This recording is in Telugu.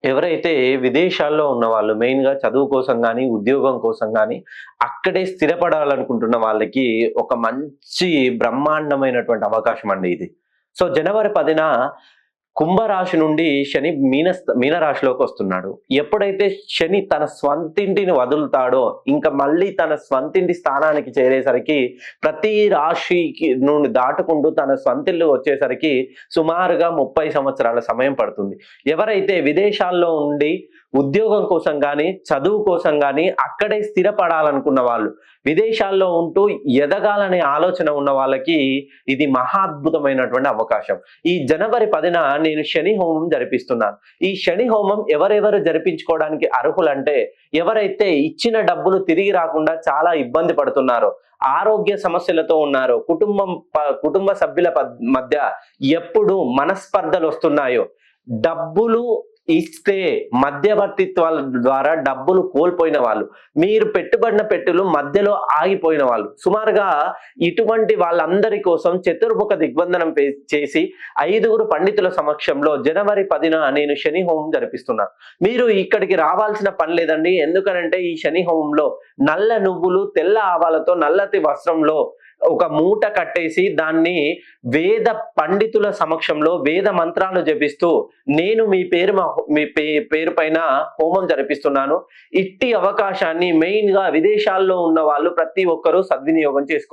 ఎవరైతే విదేశాల్లో ఉన్నవాళ్ళు మెయిన్‌గా చదువు కోసం గాని, ఉద్యోగం కోసం గాని, అక్కడే స్థిరపడాలనుకుంటున్న వాళ్ళకి ఒక మంచి బ్రహ్మాండమైనటువంటి అవకాశం అండి ఇది. సో, జనవరి 10న కుంభరాశి నుండి శని మీనరాశిలోకొస్తున్నాడు. ఎప్పుడైతే శని తన స్వంతింటిని వదులుతాడో, ఇంక మళ్ళీ తన స్వంతింటి స్థానానికి చేరేసరికి ప్రతి రాశికి నుండి దాటుకుంటూ తన స్వంతిల్లు వచ్చేసరికి సుమారుగా 30 సంవత్సరాల సమయం పడుతుంది. ఎవరైతే విదేశాల్లో ఉండి ఉద్యోగం కోసం గాని, చదువు కోసం గాని అక్కడే స్థిరపడాలనుకున్న వాళ్ళు, విదేశాల్లో ఉంటూ ఎదగాలనే ఆలోచన ఉన్న వాళ్ళకి ఇది మహా అద్భుతమైనటువంటి అవకాశం. ఈ జనవరి 10న నేను శని హోమం జరిపిస్తున్నాను. ఈ శని హోమం ఎవరెవరు జరిపించుకోవడానికి అర్హులంటే, ఎవరైతే ఇచ్చిన డబ్బులు తిరిగి రాకుండా చాలా ఇబ్బంది పడుతున్నారో, ఆరోగ్య సమస్యలతో ఉన్నారో, కుటుంబ సభ్యుల మధ్య ఎప్పుడు మనస్పర్ధలొస్తున్నాయో, డబ్బులు ఇస్తే మధ్యవర్తిత్వాల ద్వారా డబ్బులు కోల్పోయిన వాళ్ళు, మీరు పెట్టుబడిన పెట్టులు మధ్యలో ఆగిపోయిన వాళ్ళు, సుమారుగా ఇటువంటి వాళ్ళందరి కోసం చతుర్ముఖ దిగ్బంధనం చేసి 5గురు పండితుల సమక్షంలో జనవరి 10న నేను శని హోమం జరిపిస్తున్నాను. మీరు ఇక్కడికి రావాల్సిన పని లేదండి. ఎందుకనంటే ఈ శని హోమంలో నల్ల నువ్వులు, తెల్ల ఆవాలతో నల్లటి వస్త్రంలో ఒక మూట కట్టేసి దాన్ని వేద పండితుల సమక్షంలో వేద మంత్రాలు జపిస్తూ నేను మీ పేరు పైన హోమం జరిపిస్తున్నాను. ఇట్టి అవకాశాన్ని మెయిన్ గా విదేశాల్లో ఉన్న వాళ్ళు ప్రతి ఒక్కరూ సద్వినియోగం చేసుకోవాలి.